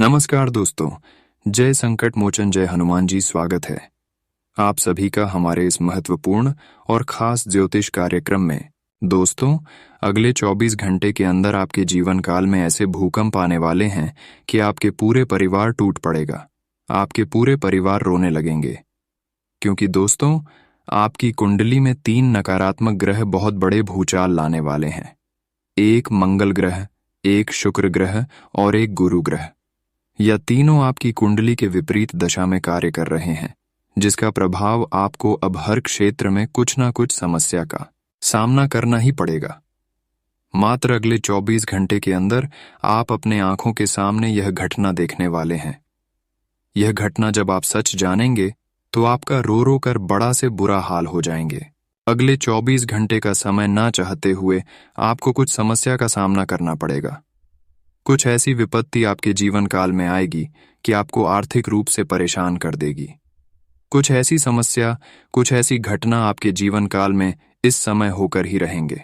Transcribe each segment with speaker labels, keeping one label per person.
Speaker 1: नमस्कार दोस्तों। जय संकट मोचन जय हनुमान जी। स्वागत है आप सभी का हमारे इस महत्वपूर्ण और खास ज्योतिष कार्यक्रम में। दोस्तों, अगले 24 घंटे के अंदर आपके जीवन काल में ऐसे भूकंप आने वाले हैं कि आपके पूरे परिवार टूट पड़ेगा। आपके पूरे परिवार रोने लगेंगे, क्योंकि दोस्तों आपकी कुंडली में 3 नकारात्मक ग्रह बहुत बड़े भूचाल लाने वाले हैं। एक मंगल ग्रह, एक शुक्र ग्रह और एक गुरु ग्रह। यह तीनों आपकी कुंडली के विपरीत दशा में कार्य कर रहे हैं, जिसका प्रभाव आपको अब हर क्षेत्र में कुछ ना कुछ समस्या का सामना करना ही पड़ेगा। मात्र अगले 24 घंटे के अंदर आप अपने आंखों के सामने यह घटना देखने वाले हैं। यह घटना जब आप सच जानेंगे तो आपका रो रो कर बड़ा से बुरा हाल हो जाएंगे। अगले 24 घंटे का समय ना चाहते हुए आपको कुछ समस्या का सामना करना पड़ेगा। कुछ ऐसी विपत्ति आपके जीवन काल में आएगी कि आपको आर्थिक रूप से परेशान कर देगी। कुछ ऐसी समस्या, कुछ ऐसी घटना आपके जीवन काल में इस समय होकर ही रहेंगे,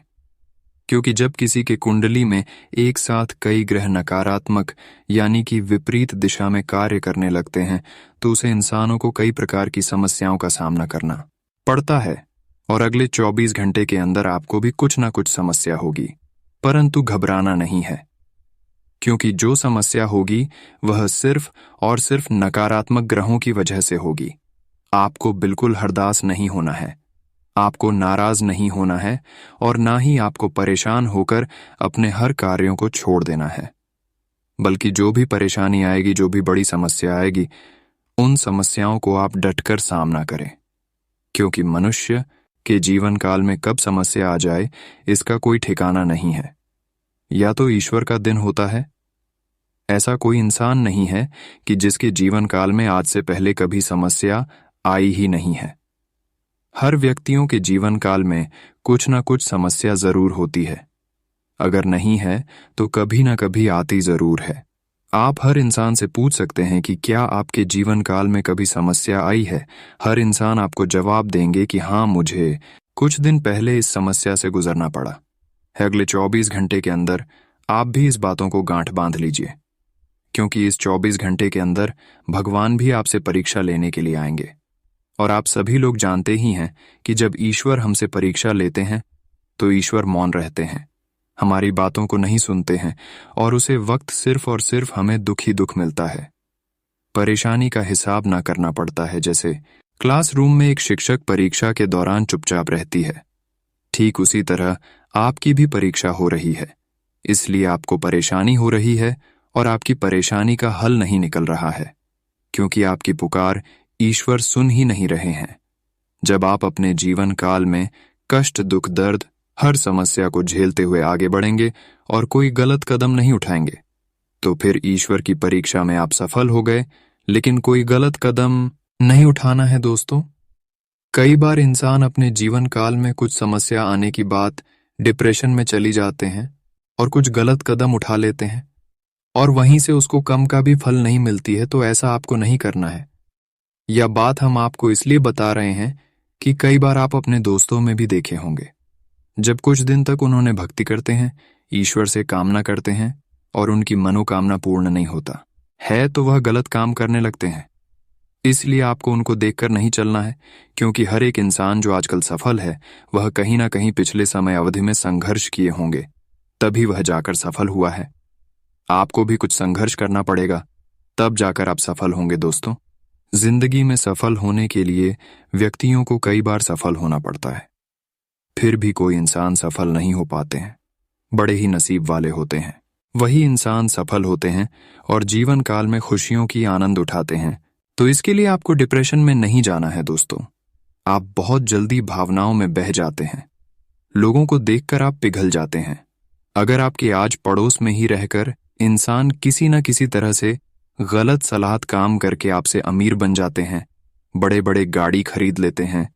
Speaker 1: क्योंकि जब किसी के कुंडली में एक साथ कई ग्रह नकारात्मक यानी कि विपरीत दिशा में कार्य करने लगते हैं तो उसे इंसानों को कई प्रकार की समस्याओं का सामना करना पड़ता है। और अगले 24 घंटे के अंदर आपको भी कुछ ना कुछ समस्या होगी, परंतु घबराना नहीं है, क्योंकि जो समस्या होगी वह सिर्फ और सिर्फ नकारात्मक ग्रहों की वजह से होगी। आपको बिल्कुल हरदास नहीं होना है, आपको नाराज नहीं होना है और ना ही आपको परेशान होकर अपने हर कार्यों को छोड़ देना है। बल्कि जो भी परेशानी आएगी, जो भी बड़ी समस्या आएगी, उन समस्याओं को आप डटकर सामना करें, क्योंकि मनुष्य के जीवन काल में कब समस्या आ जाए इसका कोई ठिकाना नहीं है। या तो ईश्वर का दिन होता है। ऐसा कोई इंसान नहीं है कि जिसके जीवन काल में आज से पहले कभी समस्या आई ही नहीं है। हर व्यक्तियों के जीवन काल में कुछ ना कुछ समस्या जरूर होती है। अगर नहीं है तो कभी ना कभी आती जरूर है। आप हर इंसान से पूछ सकते हैं कि क्या आपके जीवन काल में कभी समस्या आई है। हर इंसान आपको जवाब देंगे कि हाँ, मुझे कुछ दिन पहले इस समस्या से गुजरना पड़ा है। अगले 24 घंटे के अंदर आप भी इस बातों को गांठ बांध लीजिए, क्योंकि इस 24 घंटे के अंदर भगवान भी आपसे परीक्षा लेने के लिए आएंगे। और आप सभी लोग जानते ही हैं कि जब ईश्वर हमसे परीक्षा लेते हैं तो ईश्वर मौन रहते हैं, हमारी बातों को नहीं सुनते हैं और उसे वक्त सिर्फ और सिर्फ हमें दुख ही दुख मिलता है। परेशानी का हिसाब ना करना पड़ता है। जैसे क्लासरूम में एक शिक्षक परीक्षा के दौरान चुपचाप रहती है, ठीक उसी तरह आपकी भी परीक्षा हो रही है। इसलिए आपको परेशानी हो रही है और आपकी परेशानी का हल नहीं निकल रहा है, क्योंकि आपकी पुकार ईश्वर सुन ही नहीं रहे हैं। जब आप अपने जीवन काल में कष्ट, दुख, दर्द, हर समस्या को झेलते हुए आगे बढ़ेंगे और कोई गलत कदम नहीं उठाएंगे, तो फिर ईश्वर की परीक्षा में आप सफल हो गए। लेकिन कोई गलत कदम नहीं उठाना है दोस्तों। कई बार इंसान अपने जीवन काल में कुछ समस्या आने की बात डिप्रेशन में चली जाते हैं और कुछ गलत कदम उठा लेते हैं और वहीं से उसको कम का भी फल नहीं मिलती है। तो ऐसा आपको नहीं करना है। यह बात हम आपको इसलिए बता रहे हैं कि कई बार आप अपने दोस्तों में भी देखे होंगे, जब कुछ दिन तक उन्होंने भक्ति करते हैं, ईश्वर से कामना करते हैं और उनकी मनोकामना पूर्ण नहीं होता है तो वह गलत काम करने लगते हैं। इसलिए आपको उनको देखकर नहीं चलना है, क्योंकि हर एक इंसान जो आजकल सफल है वह कहीं ना कहीं पिछले समय अवधि में संघर्ष किए होंगे, तभी वह जाकर सफल हुआ है। आपको भी कुछ संघर्ष करना पड़ेगा, तब जाकर आप सफल होंगे दोस्तों। जिंदगी में सफल होने के लिए व्यक्तियों को कई बार सफल होना पड़ता है, फिर भी कोई इंसान सफल नहीं हो पाते हैं। बड़े ही नसीब वाले होते हैं वही इंसान सफल होते हैं और जीवन काल में खुशियों की आनंद उठाते हैं। तो इसके लिए आपको डिप्रेशन में नहीं जाना है दोस्तों। आप बहुत जल्दी भावनाओं में बह जाते हैं, लोगों को देखकर आप पिघल जाते हैं। अगर आपके आज पड़ोस में ही रहकर इंसान किसी न किसी तरह से गलत सलाहत काम करके आपसे अमीर बन जाते हैं, बड़े बड़े गाड़ी खरीद लेते हैं,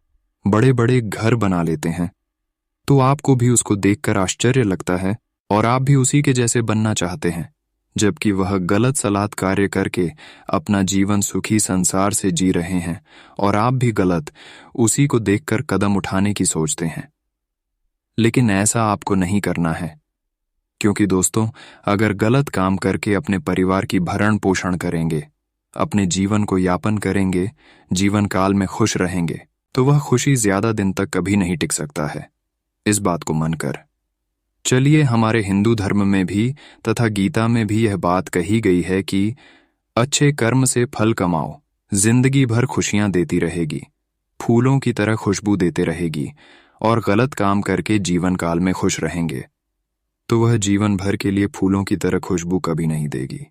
Speaker 1: बड़े बड़े घर बना लेते हैं, तो आपको भी उसको देखकर आश्चर्य लगता है और आप भी उसी के जैसे बनना चाहते हैं, जबकि वह गलत सलाहत कार्य करके अपना जीवन सुखी संसार से जी रहे हैं और आप भी गलत उसी को देखकर कदम उठाने की सोचते हैं। लेकिन ऐसा आपको नहीं करना है। क्योंकि दोस्तों, अगर गलत काम करके अपने परिवार की भरण पोषण करेंगे, अपने जीवन को यापन करेंगे, जीवन काल में खुश रहेंगे, तो वह खुशी ज्यादा दिन तक कभी नहीं टिक सकता है। इस बात को मानकर चलिए, हमारे हिंदू धर्म में भी तथा गीता में भी यह बात कही गई है कि अच्छे कर्म से फल कमाओ, जिंदगी भर खुशियां देती रहेगी, फूलों की तरह खुशबू देते रहेगी, और गलत काम करके जीवन काल में खुश रहेंगे तो वह जीवन भर के लिए फूलों की तरह खुशबू कभी नहीं देगी।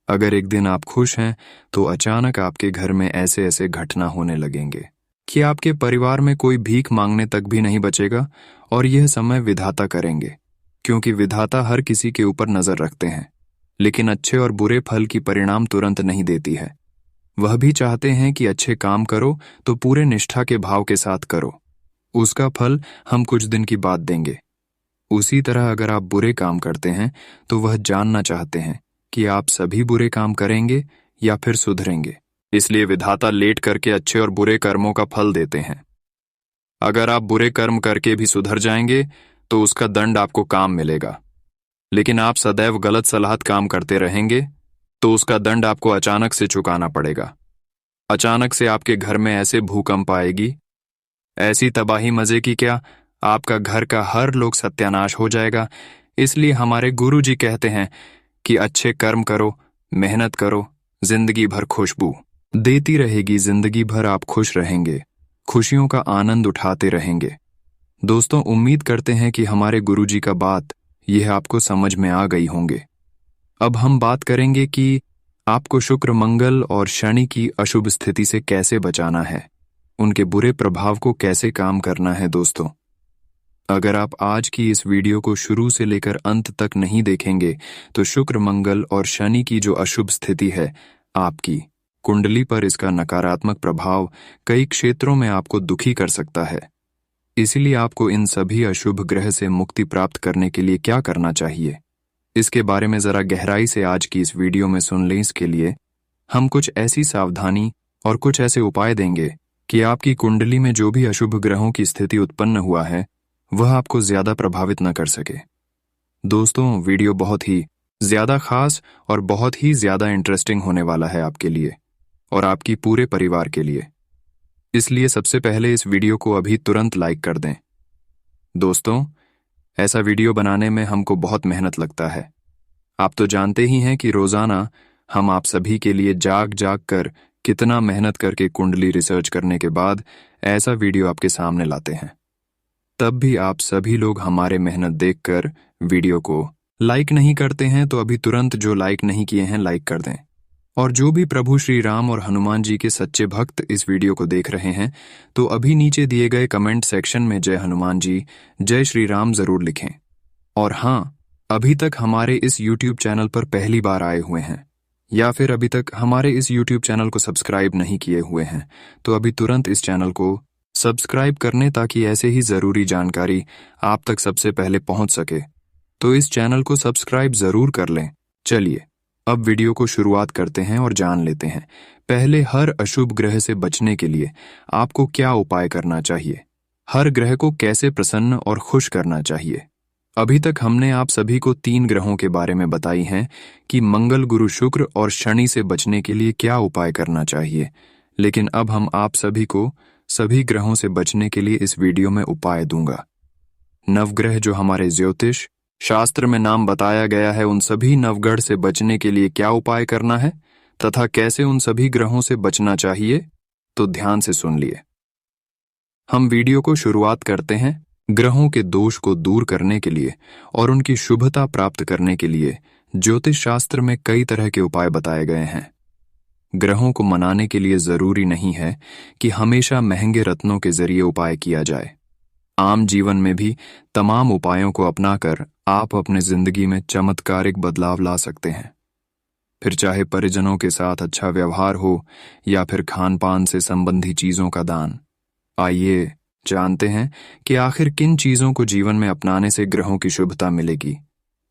Speaker 1: अगर एक दिन आप खुश हैं तो अचानक आपके घर में ऐसे ऐसे घटना होने लगेंगे कि आपके परिवार में कोई भीख मांगने तक भी नहीं बचेगा, और यह समय विधाता करेंगे, क्योंकि विधाता हर किसी के ऊपर नजर रखते हैं, लेकिन अच्छे और बुरे फल की परिणाम तुरंत नहीं देती है। वह भी चाहते हैं कि अच्छे काम करो तो पूरे निष्ठा के भाव के साथ करो, उसका फल हम कुछ दिन की बात देंगे। उसी तरह अगर आप बुरे काम करते हैं तो वह जानना चाहते हैं कि आप सभी बुरे काम करेंगे या फिर सुधरेंगे, इसलिए विधाता लेट करके अच्छे और बुरे कर्मों का फल देते हैं। अगर आप बुरे कर्म करके भी सुधर जाएंगे तो उसका दंड आपको काम मिलेगा, लेकिन आप सदैव गलत सलाहत काम करते रहेंगे तो उसका दंड आपको अचानक से चुकाना पड़ेगा। अचानक से आपके घर में ऐसे भूकंप आएगी, ऐसी तबाही मजे की क्या, आपका घर का हर लोग सत्यानाश हो जाएगा। इसलिए हमारे गुरु जी कहते हैं कि अच्छे कर्म करो, मेहनत करो, जिंदगी भर खुशबू देती रहेगी, जिंदगी भर आप खुश रहेंगे, खुशियों का आनंद उठाते रहेंगे। दोस्तों, उम्मीद करते हैं कि हमारे गुरुजी का बात यह आपको समझ में आ गई होंगे। अब हम बात करेंगे कि आपको शुक्र, मंगल और शनि की अशुभ स्थिति से कैसे बचाना है, उनके बुरे प्रभाव को कैसे काम करना है। दोस्तों, अगर आप आज की इस वीडियो को शुरू से लेकर अंत तक नहीं देखेंगे तो शुक्र, मंगल और शनि की जो अशुभ स्थिति है, आपकी कुंडली पर इसका नकारात्मक प्रभाव कई क्षेत्रों में आपको दुखी कर सकता है। इसलिए आपको इन सभी अशुभ ग्रह से मुक्ति प्राप्त करने के लिए क्या करना चाहिए, इसके बारे में जरा गहराई से आज की इस वीडियो में सुन लें। इसके लिए हम कुछ ऐसी सावधानी और कुछ ऐसे उपाय देंगे कि आपकी कुंडली में जो भी अशुभ ग्रहों की स्थिति उत्पन्न हुआ है वह आपको ज्यादा प्रभावित न कर सके। दोस्तों, वीडियो बहुत ही ज्यादा खास और बहुत ही ज्यादा इंटरेस्टिंग होने वाला है आपके लिए और आपकी पूरे परिवार के लिए। इसलिए सबसे पहले इस वीडियो को अभी तुरंत लाइक कर दें। दोस्तों, ऐसा वीडियो बनाने में हमको बहुत मेहनत लगता है। आप तो जानते ही हैं कि रोजाना हम आप सभी के लिए जाग जाग कर कितना मेहनत करके कुंडली रिसर्च करने के बाद ऐसा वीडियो आपके सामने लाते हैं। तब भी आप सभी लोग हमारे मेहनत देखकर वीडियो को लाइक नहीं करते हैं, तो अभी तुरंत जो लाइक नहीं किए हैं लाइक कर दें। और जो भी प्रभु श्री राम और हनुमान जी के सच्चे भक्त इस वीडियो को देख रहे हैं तो अभी नीचे दिए गए कमेंट सेक्शन में जय हनुमान जी, जय श्री राम जरूर लिखें। और हाँ, अभी तक हमारे इस YouTube चैनल पर पहली बार आए हुए हैं या फिर अभी तक हमारे इस YouTube चैनल को सब्सक्राइब नहीं किए हुए हैं तो अभी तुरंत इस चैनल को सब्सक्राइब करने, ताकि ऐसे ही जरूरी जानकारी आप तक सबसे पहले पहुंच सके। तो इस चैनल को सब्सक्राइब जरूर कर लें। चलिए अब वीडियो को शुरुआत करते हैं और जान लेते हैं पहले हर अशुभ ग्रह से बचने के लिए आपको क्या उपाय करना चाहिए, हर ग्रह को कैसे प्रसन्न और खुश करना चाहिए। अभी तक हमने आप सभी को 3 ग्रहों के बारे में बताई हैं कि मंगल, गुरु, शुक्र और शनि से बचने के लिए क्या उपाय करना चाहिए, लेकिन अब हम आप सभी को सभी ग्रहों से बचने के लिए इस वीडियो में उपाय दूंगा। नवग्रह जो हमारे ज्योतिष शास्त्र में नाम बताया गया है, उन सभी नवग्रह से बचने के लिए क्या उपाय करना है तथा कैसे उन सभी ग्रहों से बचना चाहिए, तो ध्यान से सुन लिए। हम वीडियो को शुरुआत करते हैं ग्रहों के दोष को दूर करने के लिए और उनकी शुभता प्राप्त करने के लिए ज्योतिष शास्त्र में कई तरह के उपाय बताए गए हैं। ग्रहों को मनाने के लिए जरूरी नहीं है कि हमेशा महंगे रत्नों के जरिए उपाय किया जाए। आम जीवन में भी तमाम उपायों को अपनाकर आप अपने जिंदगी में चमत्कारिक बदलाव ला सकते हैं। फिर चाहे परिजनों के साथ अच्छा व्यवहार हो या फिर खान पान से संबंधी चीजों का दान। आइए जानते हैं कि आखिर किन चीजों को जीवन में अपनाने से ग्रहों की शुभता मिलेगी।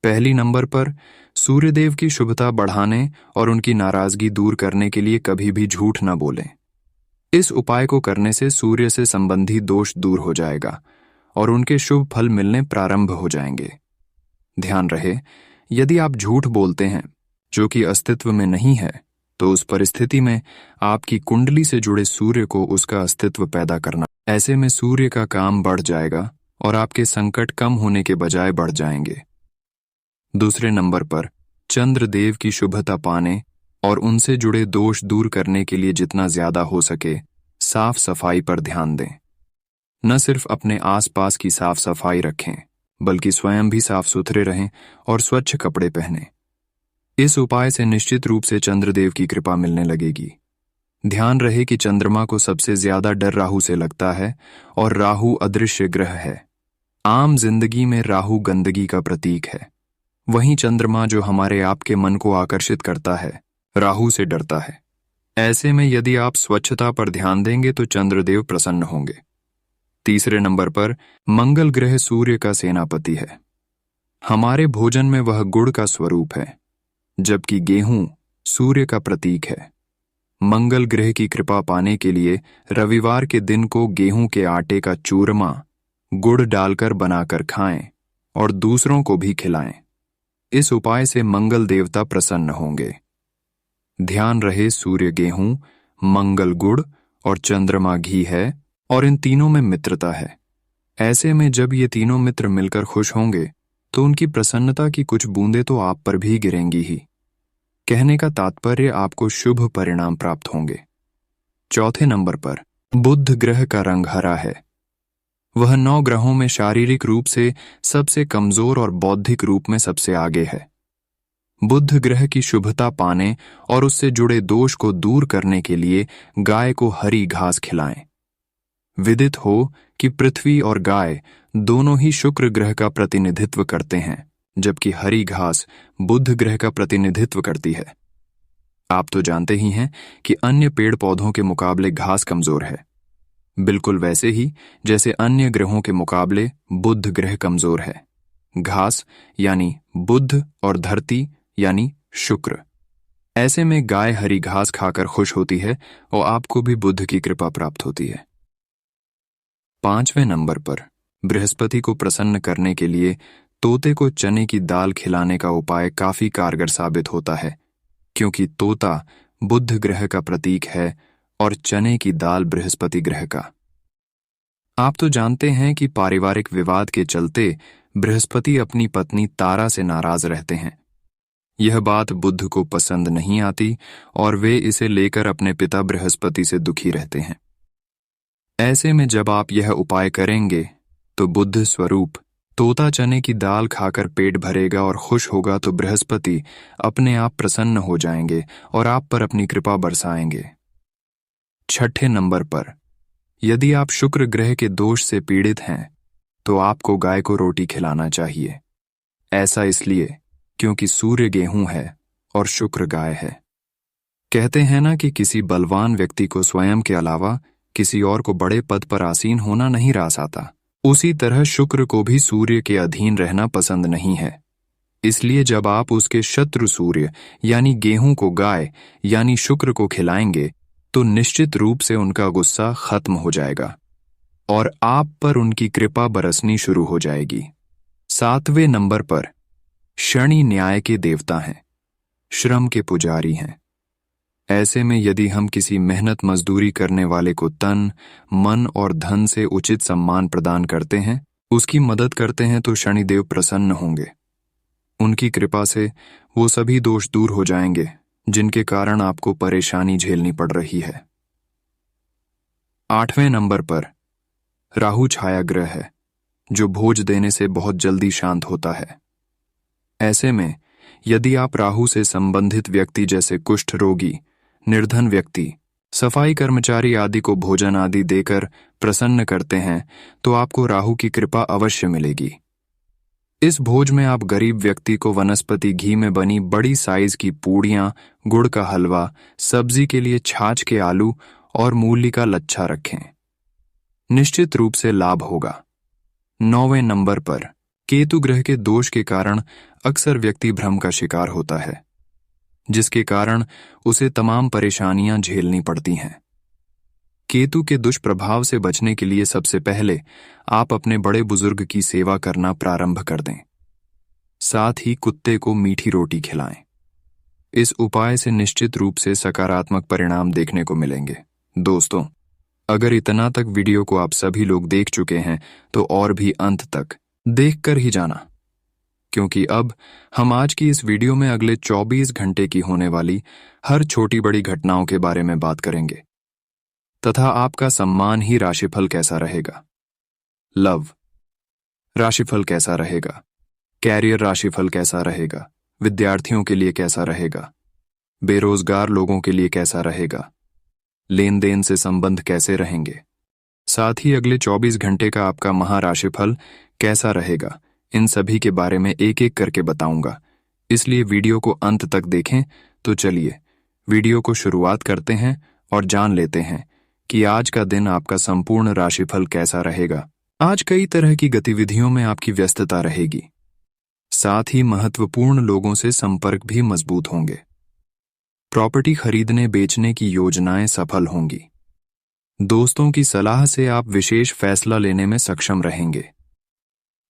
Speaker 1: पहली नंबर पर सूर्यदेव की शुभता बढ़ाने और उनकी नाराजगी दूर करने के लिए कभी भी झूठ न बोलें। इस उपाय को करने से सूर्य से संबंधी दोष दूर हो जाएगा और उनके शुभ फल मिलने प्रारंभ हो जाएंगे। ध्यान रहे, यदि आप झूठ बोलते हैं जो कि अस्तित्व में नहीं है, तो उस परिस्थिति में आपकी कुंडली से जुड़े सूर्य को उसका अस्तित्व पैदा करना। ऐसे में सूर्य का काम बढ़ जाएगा और आपके संकट कम होने के बजाय बढ़ जाएंगे। दूसरे नंबर पर, चंद्रदेव की शुभता पाने और उनसे जुड़े दोष दूर करने के लिए जितना ज्यादा हो सके साफ सफाई पर ध्यान दें। न सिर्फ अपने आसपास की साफ सफाई रखें, बल्कि स्वयं भी साफ सुथरे रहें और स्वच्छ कपड़े पहनें। इस उपाय से निश्चित रूप से चंद्रदेव की कृपा मिलने लगेगी। ध्यान रहे कि चंद्रमा को सबसे ज्यादा डर राहु से लगता है और राहु अदृश्य ग्रह है। आम जिंदगी में राहु गंदगी का प्रतीक है, वहीं चंद्रमा जो हमारे आपके मन को आकर्षित करता है, राहु से डरता है। ऐसे में यदि आप स्वच्छता पर ध्यान देंगे तो चंद्रदेव प्रसन्न होंगे। तीसरे नंबर पर, मंगल ग्रह सूर्य का सेनापति है। हमारे भोजन में वह गुड़ का स्वरूप है, जबकि गेहूं सूर्य का प्रतीक है। मंगल ग्रह की कृपा पाने के लिए रविवार के दिन को गेहूं के आटे का चूरमा गुड़ डालकर बनाकर खाएं और दूसरों को भी खिलाएं। इस उपाय से मंगल देवता प्रसन्न होंगे। ध्यान रहे, सूर्य गेहूं, मंगल गुड़ और चंद्रमा घी है और इन तीनों में मित्रता है। ऐसे में जब ये तीनों मित्र मिलकर खुश होंगे तो उनकी प्रसन्नता की कुछ बूंदें तो आप पर भी गिरेंगी ही। कहने का तात्पर्य, आपको शुभ परिणाम प्राप्त होंगे। चौथे नंबर पर, बुध ग्रह का रंग हरा है। वह 9 ग्रहों में शारीरिक रूप से सबसे कमजोर और बौद्धिक रूप में सबसे आगे है। बुध ग्रह की शुभता पाने और उससे जुड़े दोष को दूर करने के लिए गाय को हरी घास खिलाएं। विदित हो कि पृथ्वी और गाय दोनों ही शुक्र ग्रह का प्रतिनिधित्व करते हैं, जबकि हरी घास बुध ग्रह का प्रतिनिधित्व करती है। आप तो जानते ही हैं कि अन्य पेड़ पौधों के मुकाबले घास कमजोर है, बिल्कुल वैसे ही जैसे अन्य ग्रहों के मुकाबले बुध ग्रह कमजोर है। घास यानी बुध और धरती यानी शुक्र। ऐसे में गाय हरी घास खाकर खुश होती है और आपको भी बुध की कृपा प्राप्त होती है। पांचवें नंबर पर, बृहस्पति को प्रसन्न करने के लिए तोते को चने की दाल खिलाने का उपाय काफी कारगर साबित होता है, क्योंकि तोता बुध ग्रह का प्रतीक है और चने की दाल बृहस्पति ग्रह का। आप तो जानते हैं कि पारिवारिक विवाद के चलते बृहस्पति अपनी पत्नी तारा से नाराज रहते हैं। यह बात बुध को पसंद नहीं आती और वे इसे लेकर अपने पिता बृहस्पति से दुखी रहते हैं। ऐसे में जब आप यह उपाय करेंगे तो बुध स्वरूप तोता चने की दाल खाकर पेट भरेगा और खुश होगा, तो बृहस्पति अपने आप प्रसन्न हो जाएंगे और आप पर अपनी कृपा बरसाएंगे। छठे नंबर पर, यदि आप शुक्र ग्रह के दोष से पीड़ित हैं तो आपको गाय को रोटी खिलाना चाहिए। ऐसा इसलिए क्योंकि सूर्य गेहूं है और शुक्र गाय है। कहते हैं ना कि किसी बलवान व्यक्ति को स्वयं के अलावा किसी और को बड़े पद पर आसीन होना नहीं रास आता। उसी तरह शुक्र को भी सूर्य के अधीन रहना पसंद नहीं है। इसलिए जब आप उसके शत्रु सूर्य यानी गेहूं को गाय यानी शुक्र को खिलाएंगे तो निश्चित रूप से उनका गुस्सा खत्म हो जाएगा और आप पर उनकी कृपा बरसनी शुरू हो जाएगी। सातवें नंबर पर, शनि न्याय के देवता हैं, श्रम के पुजारी हैं। ऐसे में यदि हम किसी मेहनत मजदूरी करने वाले को तन, मन और धन से उचित सम्मान प्रदान करते हैं, उसकी मदद करते हैं, तो शनिदेव प्रसन्न होंगे। उनकी कृपा से वो सभी दोष दूर हो जाएंगे जिनके कारण आपको परेशानी झेलनी पड़ रही है। आठवें नंबर पर, राहु छाया ग्रह है जो भोज देने से बहुत जल्दी शांत होता है। ऐसे में यदि आप राहु से संबंधित व्यक्ति जैसे कुष्ठ रोगी, निर्धन व्यक्ति, सफाई कर्मचारी आदि को भोजन आदि देकर प्रसन्न करते हैं तो आपको राहु की कृपा अवश्य मिलेगी। इस भोज में आप गरीब व्यक्ति को वनस्पति घी में बनी बड़ी साइज की पूड़ियां, गुड़ का हलवा, सब्जी के लिए छाछ के आलू और मूली का लच्छा रखें। निश्चित रूप से लाभ होगा। 9वें नंबर पर, केतु ग्रह के दोष के कारण अक्सर व्यक्ति भ्रम का शिकार होता है, जिसके कारण उसे तमाम परेशानियां झेलनी पड़ती हैं। केतु के दुष्प्रभाव से बचने के लिए सबसे पहले आप अपने बड़े बुजुर्ग की सेवा करना प्रारंभ कर दें। साथ ही कुत्ते को मीठी रोटी खिलाएं। इस उपाय से निश्चित रूप से सकारात्मक परिणाम देखने को मिलेंगे। दोस्तों, अगर इतना तक वीडियो को आप सभी लोग देख चुके हैं तो और भी अंत तक देखकर ही जाना, क्योंकि अब हम आज की इस वीडियो में अगले 24 घंटे की होने वाली हर छोटी बड़ी घटनाओं के बारे में बात करेंगे तथा आपका सम्मान ही राशिफल कैसा रहेगा, लव राशिफल कैसा रहेगा, कैरियर राशिफल कैसा रहेगा, विद्यार्थियों के लिए कैसा रहेगा, बेरोजगार लोगों के लिए कैसा रहेगा, लेन देन से संबंध कैसे रहेंगे, साथ ही अगले 24 घंटे का आपका महाराशिफल कैसा रहेगा, इन सभी के बारे में एक एक करके बताऊंगा। इसलिए वीडियो को अंत तक देखें। तो चलिए वीडियो को शुरुआत करते हैं और जान लेते हैं कि आज का दिन आपका संपूर्ण राशिफल कैसा रहेगा। आज कई तरह की गतिविधियों में आपकी व्यस्तता रहेगी, साथ ही महत्वपूर्ण लोगों से संपर्क भी मजबूत होंगे। प्रॉपर्टी खरीदने बेचने की योजनाएं सफल होंगी। दोस्तों की सलाह से आप विशेष फैसला लेने में सक्षम रहेंगे।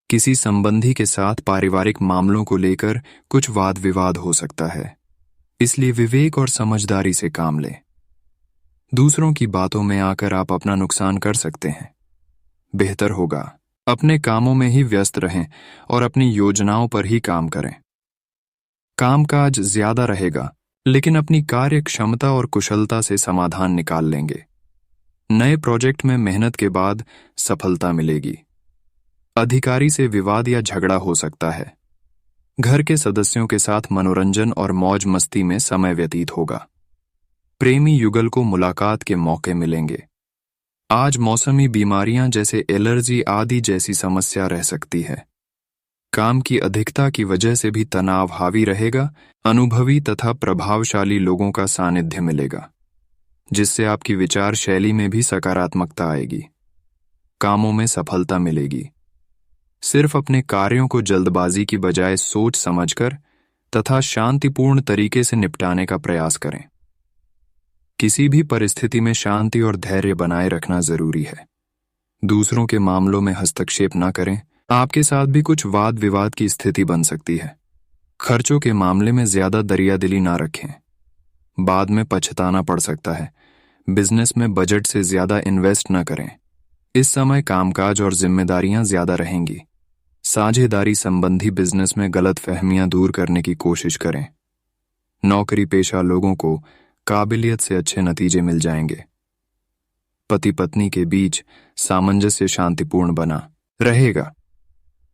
Speaker 1: किसी संबंधी के साथ पारिवारिक मामलों को लेकर कुछ वाद विवाद हो सकता है, इसलिए विवेक और समझदारी से काम लें। दूसरों की बातों में आकर आप अपना नुकसान कर सकते हैं। बेहतर होगा अपने कामों में ही व्यस्त रहें और अपनी योजनाओं पर ही काम करें। कामकाज ज्यादा रहेगा, लेकिन अपनी कार्य क्षमता और कुशलता से समाधान निकाल लेंगे। नए प्रोजेक्ट में मेहनत के बाद सफलता मिलेगी। अधिकारी से विवाद या झगड़ा हो सकता है। घर के सदस्यों के साथ मनोरंजन और मौज मस्ती में समय व्यतीत होगा। प्रेमी युगल को मुलाकात के मौके मिलेंगे। आज मौसमी बीमारियां जैसे एलर्जी आदि जैसी समस्या रह सकती है। काम की अधिकता की वजह से भी तनाव हावी रहेगा। अनुभवी तथा प्रभावशाली लोगों का सानिध्य मिलेगा, जिससे आपकी विचार शैली में भी सकारात्मकता आएगी। कामों में सफलता मिलेगी। सिर्फ अपने कार्यों को जल्दबाजी की बजाय सोच समझकर तथा शांतिपूर्ण तरीके से निपटाने का प्रयास करें। किसी भी परिस्थिति में शांति और धैर्य बनाए रखना जरूरी है। दूसरों के मामलों में हस्तक्षेप न करें। आपके साथ भी कुछ वाद विवाद की स्थिति बन सकती है। खर्चों के मामले में ज्यादा दरियादिली ना रखें, बाद में पछताना पड़ सकता है। बिजनेस में बजट से ज्यादा इन्वेस्ट न करें। इस समय कामकाज और जिम्मेदारियां ज्यादा रहेंगी। साझेदारी संबंधी बिजनेस में गलतफहमियां दूर करने की कोशिश करें। नौकरी पेशा लोगों को काबिलियत से अच्छे नतीजे मिल जाएंगे। पति पत्नी के बीच सामंजस्य शांतिपूर्ण बना रहेगा।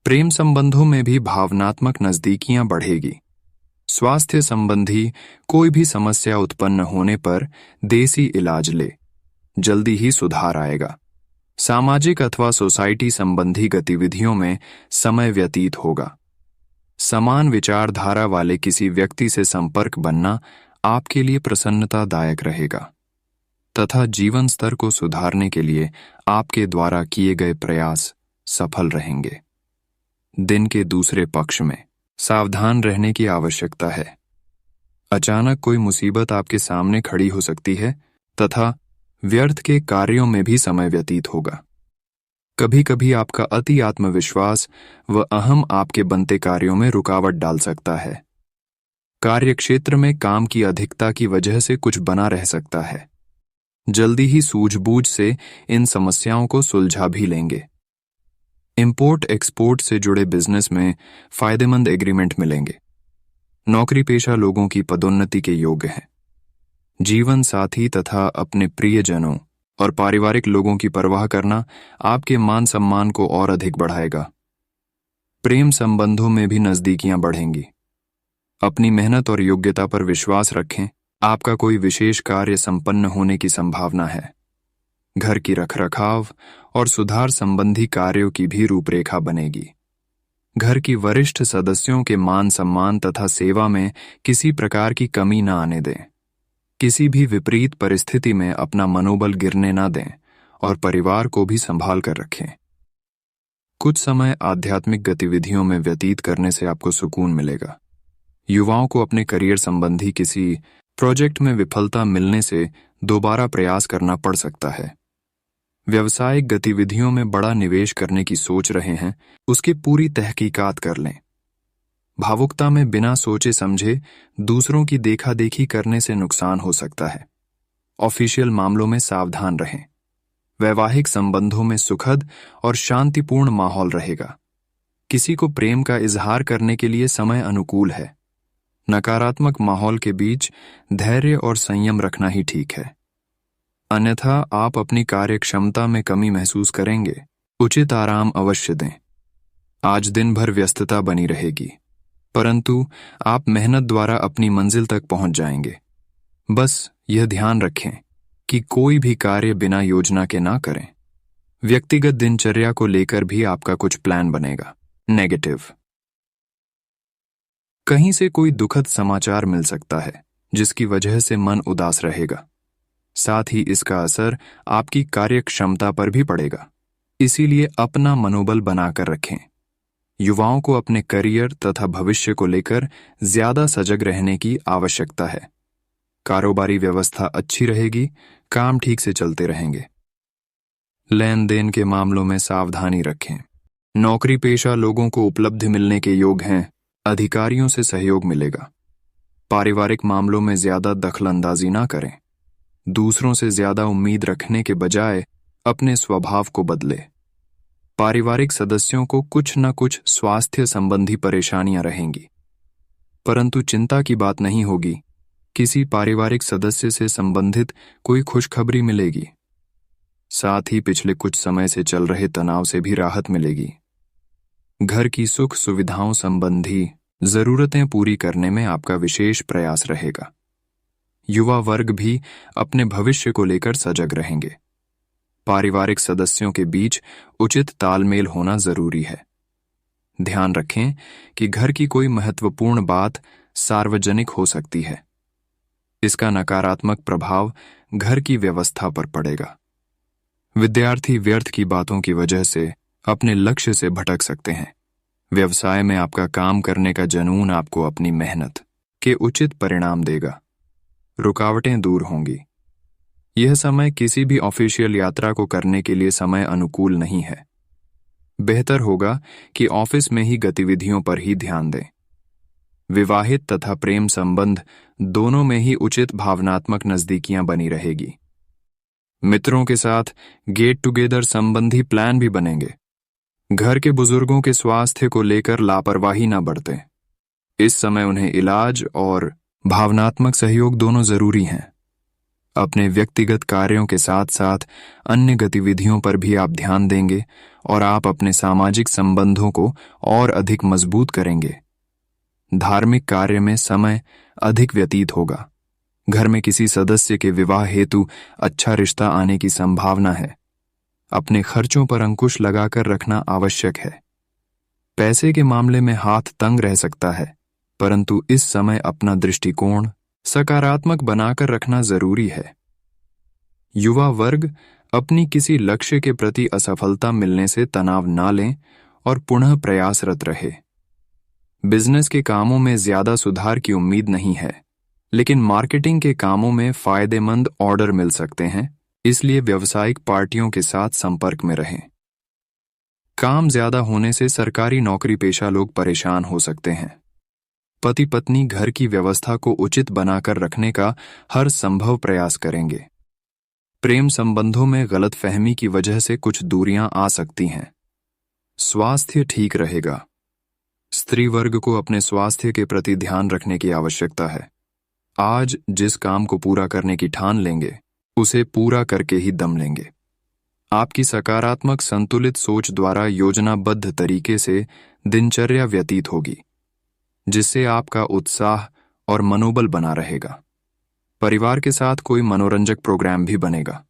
Speaker 1: प्रेम संबंधों में भी भावनात्मक नजदीकियां बढ़ेगी। स्वास्थ्य संबंधी कोई भी समस्या उत्पन्न होने पर देसी इलाज ले, जल्दी ही सुधार आएगा। सामाजिक अथवा सोसाइटी संबंधी गतिविधियों में समय व्यतीत होगा। समान विचारधारा वाले किसी व्यक्ति से संपर्क बनना आपके लिए प्रसन्नतादायक रहेगा तथा जीवन स्तर को सुधारने के लिए आपके द्वारा किए गए प्रयास सफल रहेंगे। दिन के दूसरे पक्ष में सावधान रहने की आवश्यकता है। अचानक कोई मुसीबत आपके सामने खड़ी हो सकती है तथा व्यर्थ के कार्यों में भी समय व्यतीत होगा। कभी कभी आपका अति आत्मविश्वास व अहम आपके बनते कार्यों में रुकावट डाल सकता है। कार्यक्षेत्र में काम की अधिकता की वजह से कुछ बना रह सकता है। जल्दी ही सूझबूझ से इन समस्याओं को सुलझा भी लेंगे। इंपोर्ट एक्सपोर्ट से जुड़े बिजनेस में फायदेमंद एग्रीमेंट मिलेंगे। नौकरी पेशा लोगों की पदोन्नति के योग्य हैं। जीवन साथी तथा अपने प्रियजनों और पारिवारिक लोगों की परवाह करना आपके मान सम्मान को और अधिक बढ़ाएगा। प्रेम संबंधों में भी नजदीकियां बढ़ेंगी। अपनी मेहनत और योग्यता पर विश्वास रखें। आपका कोई विशेष कार्य संपन्न होने की संभावना है। घर की रखरखाव और सुधार संबंधी कार्यों की भी रूपरेखा बनेगी। घर की वरिष्ठ सदस्यों के मान सम्मान तथा सेवा में किसी प्रकार की कमी न आने दें। किसी भी विपरीत परिस्थिति में अपना मनोबल गिरने न दें और परिवार को भी संभाल कर रखें। कुछ समय आध्यात्मिक गतिविधियों में व्यतीत करने से आपको सुकून मिलेगा। युवाओं को अपने करियर संबंधी किसी प्रोजेक्ट में विफलता मिलने से दोबारा प्रयास करना पड़ सकता है। व्यावसायिक गतिविधियों में बड़ा निवेश करने की सोच रहे हैं, उसकी पूरी तहकीकात कर लें। भावुकता में बिना सोचे समझे दूसरों की देखा देखी करने से नुकसान हो सकता है। ऑफिशियल मामलों में सावधान रहें। वैवाहिक संबंधों में सुखद और शांतिपूर्ण माहौल रहेगा। किसी को प्रेम का इजहार करने के लिए समय अनुकूल है। नकारात्मक माहौल के बीच धैर्य और संयम रखना ही ठीक है, अन्यथा आप अपनी कार्यक्षमता में कमी महसूस करेंगे। उचित आराम अवश्य दें। आज दिन भर व्यस्तता बनी रहेगी, परंतु आप मेहनत द्वारा अपनी मंजिल तक पहुंच जाएंगे। बस यह ध्यान रखें कि कोई भी कार्य बिना योजना के ना करें। व्यक्तिगत दिनचर्या को लेकर भी आपका कुछ प्लान बनेगा। नेगेटिव, कहीं से कोई दुखद समाचार मिल सकता है जिसकी वजह से मन उदास रहेगा। साथ ही इसका असर आपकी कार्यक्षमता पर भी पड़ेगा, इसीलिए अपना मनोबल बनाकर रखें। युवाओं को अपने करियर तथा भविष्य को लेकर ज्यादा सजग रहने की आवश्यकता है। कारोबारी व्यवस्था अच्छी रहेगी, काम ठीक से चलते रहेंगे। लेन देन के मामलों में सावधानी रखें। नौकरी पेशा लोगों को उपलब्धि मिलने के योग हैं, अधिकारियों से सहयोग मिलेगा। पारिवारिक मामलों में ज्यादा दखलंदाजी ना करें। दूसरों से ज्यादा उम्मीद रखने के बजाय अपने स्वभाव को बदले। पारिवारिक सदस्यों को कुछ न कुछ स्वास्थ्य संबंधी परेशानियां रहेंगी, परंतु चिंता की बात नहीं होगी। किसी पारिवारिक सदस्य से संबंधित कोई खुशखबरी मिलेगी। साथ ही पिछले कुछ समय से चल रहे तनाव से भी राहत मिलेगी। घर की सुख सुविधाओं संबंधी जरूरतें पूरी करने में आपका विशेष प्रयास रहेगा। युवा वर्ग भी अपने भविष्य को लेकर सजग रहेंगे। पारिवारिक सदस्यों के बीच उचित तालमेल होना जरूरी है। ध्यान रखें कि घर की कोई महत्वपूर्ण बात सार्वजनिक हो सकती है। इसका नकारात्मक प्रभाव घर की व्यवस्था पर पड़ेगा। विद्यार्थी व्यर्थ की बातों की वजह से अपने लक्ष्य से भटक सकते हैं। व्यवसाय में आपका काम करने का जुनून आपको अपनी मेहनत के उचित परिणाम देगा। रुकावटें दूर होंगी। यह समय किसी भी ऑफिशियल यात्रा को करने के लिए समय अनुकूल नहीं है। बेहतर होगा कि ऑफिस में ही गतिविधियों पर ही ध्यान दें। विवाहित तथा प्रेम संबंध दोनों में ही उचित भावनात्मक नजदीकियां बनी रहेगी। मित्रों के साथ गेट टुगेदर संबंधी प्लान भी बनेंगे। घर के बुजुर्गों के स्वास्थ्य को लेकर लापरवाही न बरतें। इस समय उन्हें इलाज और भावनात्मक सहयोग दोनों जरूरी हैं। अपने व्यक्तिगत कार्यों के साथ साथ अन्य गतिविधियों पर भी आप ध्यान देंगे और आप अपने सामाजिक संबंधों को और अधिक मजबूत करेंगे। धार्मिक कार्य में समय अधिक व्यतीत होगा। घर में किसी सदस्य के विवाह हेतु अच्छा रिश्ता आने की संभावना है। अपने खर्चों पर अंकुश लगाकर रखना आवश्यक है। पैसे के मामले में हाथ तंग रह सकता है, परंतु इस समय अपना दृष्टिकोण सकारात्मक बनाकर रखना जरूरी है। युवा वर्ग अपनी किसी लक्ष्य के प्रति असफलता मिलने से तनाव ना लें और पुनः प्रयासरत रहे। बिजनेस के कामों में ज्यादा सुधार की उम्मीद नहीं है, लेकिन मार्केटिंग के कामों में फायदेमंद ऑर्डर मिल सकते हैं, इसलिए व्यावसायिक पार्टियों के साथ संपर्क में रहें। काम ज्यादा होने से सरकारी नौकरी पेशा लोग परेशान हो सकते हैं। पति पत्नी घर की व्यवस्था को उचित बनाकर रखने का हर संभव प्रयास करेंगे। प्रेम संबंधों में गलतफहमी की वजह से कुछ दूरियां आ सकती हैं। स्वास्थ्य ठीक रहेगा। स्त्री वर्ग को अपने स्वास्थ्य के प्रति ध्यान रखने की आवश्यकता है। आज जिस काम को पूरा करने की ठान लेंगे, उसे पूरा करके ही दम लेंगे। आपकी सकारात्मक संतुलित सोच द्वारा योजनाबद्ध तरीके से दिनचर्या व्यतीत होगी, जिससे आपका उत्साह और मनोबल बना रहेगा। परिवार के साथ कोई मनोरंजक प्रोग्राम भी बनेगा।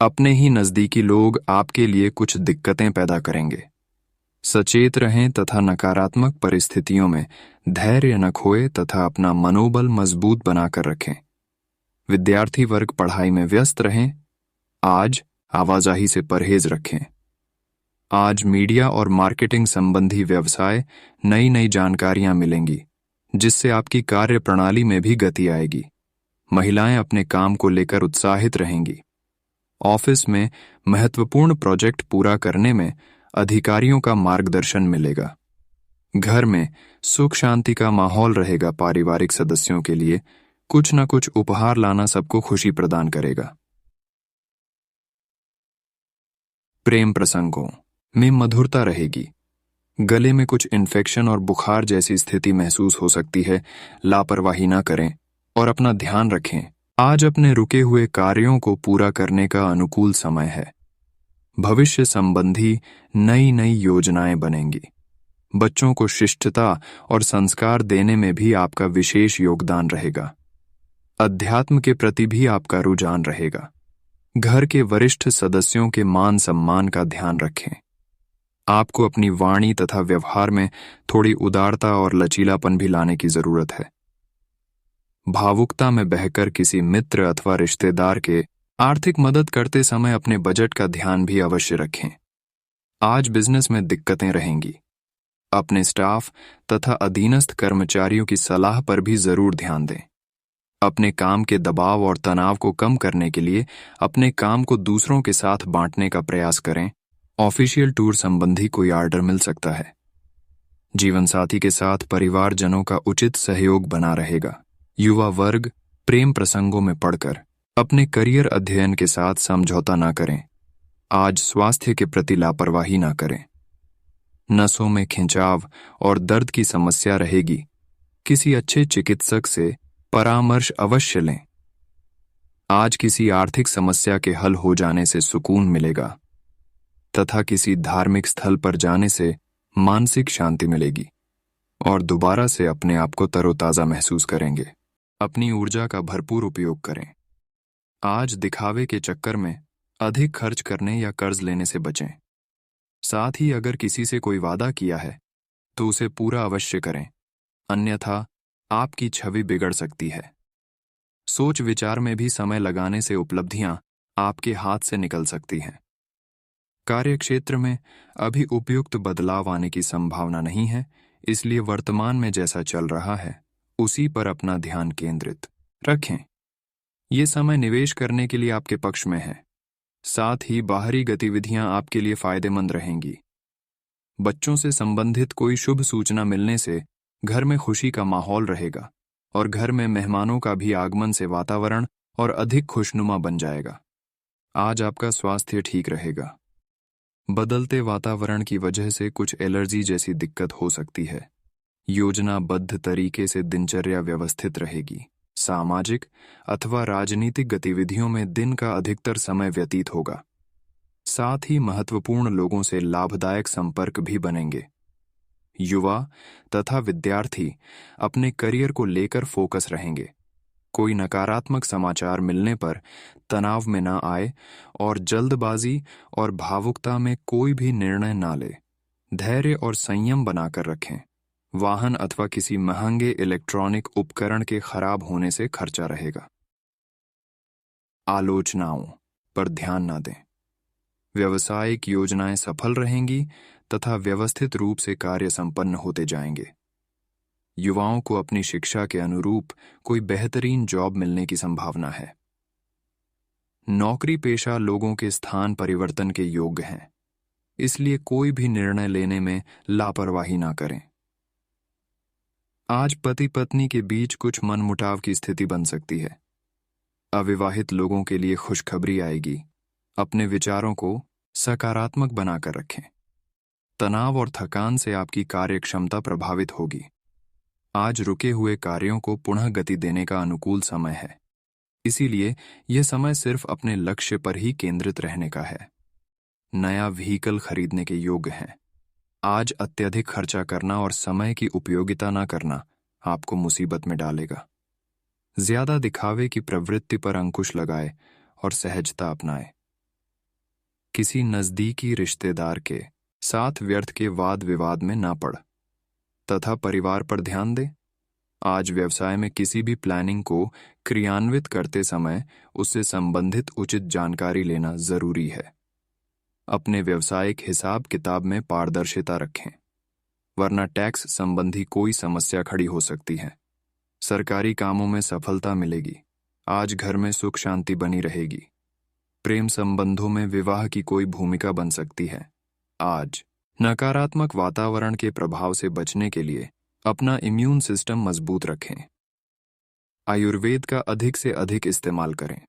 Speaker 1: अपने ही नजदीकी लोग आपके लिए कुछ दिक्कतें पैदा करेंगे। सचेत रहें तथा नकारात्मक परिस्थितियों में धैर्य न खोए तथा अपना मनोबल मजबूत बनाकर रखें। विद्यार्थी वर्ग पढ़ाई में व्यस्त रहें। आज आवाजाही से परहेज रखें। आज मीडिया और मार्केटिंग संबंधी व्यवसाय नई नई जानकारियां मिलेंगी, जिससे आपकी कार्य प्रणाली में भी गति आएगी। महिलाएं अपने काम को लेकर उत्साहित रहेंगी। ऑफिस में महत्वपूर्ण प्रोजेक्ट पूरा करने में अधिकारियों का मार्गदर्शन मिलेगा। घर में सुख शांति का माहौल रहेगा। पारिवारिक सदस्यों के लिए कुछ न कुछ उपहार लाना सबको खुशी प्रदान करेगा। प्रेम प्रसंगों में मधुरता रहेगी। गले में कुछ इन्फेक्शन और बुखार जैसी स्थिति महसूस हो सकती है। लापरवाही ना करें और अपना ध्यान रखें। आज अपने रुके हुए कार्यों को पूरा करने का अनुकूल समय है। भविष्य संबंधी नई नई योजनाएं बनेंगी। बच्चों को शिष्टता और संस्कार देने में भी आपका विशेष योगदान रहेगा। अध्यात्म के प्रति भी आपका रुझान रहेगा। घर के वरिष्ठ सदस्यों के मान सम्मान का ध्यान रखें। आपको अपनी वाणी तथा व्यवहार में थोड़ी उदारता और लचीलापन भी लाने की जरूरत है। भावुकता में बहकर किसी मित्र अथवा रिश्तेदार के आर्थिक मदद करते समय अपने बजट का ध्यान भी अवश्य रखें। आज बिजनेस में दिक्कतें रहेंगी। अपने स्टाफ तथा अधीनस्थ कर्मचारियों की सलाह पर भी जरूर ध्यान दें। अपने काम के दबाव और तनाव को कम करने के लिए अपने काम को दूसरों के साथ बांटने का प्रयास करें। ऑफिशियल टूर संबंधी कोई ऑर्डर मिल सकता है। जीवन साथी के साथ परिवारजनों का उचित सहयोग बना रहेगा। युवा वर्ग प्रेम प्रसंगों में पड़कर अपने करियर अध्ययन के साथ समझौता ना करें। आज स्वास्थ्य के प्रति लापरवाही ना करें। नसों में खिंचाव और दर्द की समस्या रहेगी। किसी अच्छे चिकित्सक से परामर्श अवश्य लें। आज किसी आर्थिक समस्या के हल हो जाने से सुकून मिलेगा तथा किसी धार्मिक स्थल पर जाने से मानसिक शांति मिलेगी और दोबारा से अपने आप को तरोताजा महसूस करेंगे। अपनी ऊर्जा का भरपूर उपयोग करें। आज दिखावे के चक्कर में अधिक खर्च करने या कर्ज लेने से बचें। साथ ही अगर किसी से कोई वादा किया है तो उसे पूरा अवश्य करें, अन्यथा आपकी छवि बिगड़ सकती है। सोच विचार में भी समय लगाने से उपलब्धियां आपके हाथ से निकल सकती हैं। कार्यक्षेत्र में अभी उपयुक्त बदलाव आने की संभावना नहीं है, इसलिए वर्तमान में जैसा चल रहा है उसी पर अपना ध्यान केंद्रित रखें। ये समय निवेश करने के लिए आपके पक्ष में है। साथ ही बाहरी गतिविधियां आपके लिए फायदेमंद रहेंगी। बच्चों से संबंधित कोई शुभ सूचना मिलने से घर में खुशी का माहौल रहेगा और घर में मेहमानों का भी आगमन से वातावरण और अधिक खुशनुमा बन जाएगा। आज आपका स्वास्थ्य ठीक रहेगा। बदलते वातावरण की वजह से कुछ एलर्जी जैसी दिक्कत हो सकती है। योजनाबद्ध तरीके से दिनचर्या व्यवस्थित रहेगी। सामाजिक अथवा राजनीतिक गतिविधियों में दिन का अधिकतर समय व्यतीत होगा। साथ ही महत्वपूर्ण लोगों से लाभदायक संपर्क भी बनेंगे। युवा तथा विद्यार्थी अपने करियर को लेकर फोकस रहेंगे। कोई नकारात्मक समाचार मिलने पर तनाव में ना आए और जल्दबाजी और भावुकता में कोई भी निर्णय ना ले। धैर्य और संयम बनाकर रखें। वाहन अथवा किसी महंगे इलेक्ट्रॉनिक उपकरण के खराब होने से खर्चा रहेगा। आलोचनाओं पर ध्यान ना दें। व्यावसायिक योजनाएं सफल रहेंगी तथा व्यवस्थित रूप से कार्य संपन्न होते जाएंगे। युवाओं को अपनी शिक्षा के अनुरूप कोई बेहतरीन जॉब मिलने की संभावना है। नौकरी पेशा लोगों के स्थान परिवर्तन के योग्य हैं, इसलिए कोई भी निर्णय लेने में लापरवाही ना करें। आज पति पत्नी के बीच कुछ मनमुटाव की स्थिति बन सकती है। अविवाहित लोगों के लिए खुशखबरी आएगी। अपने विचारों को सकारात्मक बनाकर रखें। तनाव और थकान से आपकी कार्यक्षमता प्रभावित होगी। आज रुके हुए कार्यों को पुनः गति देने का अनुकूल समय है, इसीलिए यह समय सिर्फ अपने लक्ष्य पर ही केंद्रित रहने का है। नया व्हीकल खरीदने के योग्य है। आज अत्यधिक खर्चा करना और समय की उपयोगिता न करना आपको मुसीबत में डालेगा। ज्यादा दिखावे की प्रवृत्ति पर अंकुश लगाए और सहजता अपनाए। किसी नजदीकी रिश्तेदार के साथ व्यर्थ के वाद विवाद में ना पड़ तथा परिवार पर ध्यान दे। आज व्यवसाय में किसी भी प्लानिंग को क्रियान्वित करते समय उससे संबंधित उचित जानकारी लेना जरूरी है। अपने व्यवसायिक हिसाब किताब में पारदर्शिता रखें, वरना टैक्स संबंधी कोई समस्या खड़ी हो सकती है। सरकारी कामों में सफलता मिलेगी। आज घर में सुख शांति बनी रहेगी। प्रेम संबंधों में विवाह की कोई भूमिका बन सकती है। आज नकारात्मक वातावरण के प्रभाव से बचने के लिए अपना इम्यून सिस्टम मजबूत रखें। आयुर्वेद का अधिक से अधिक इस्तेमाल करें।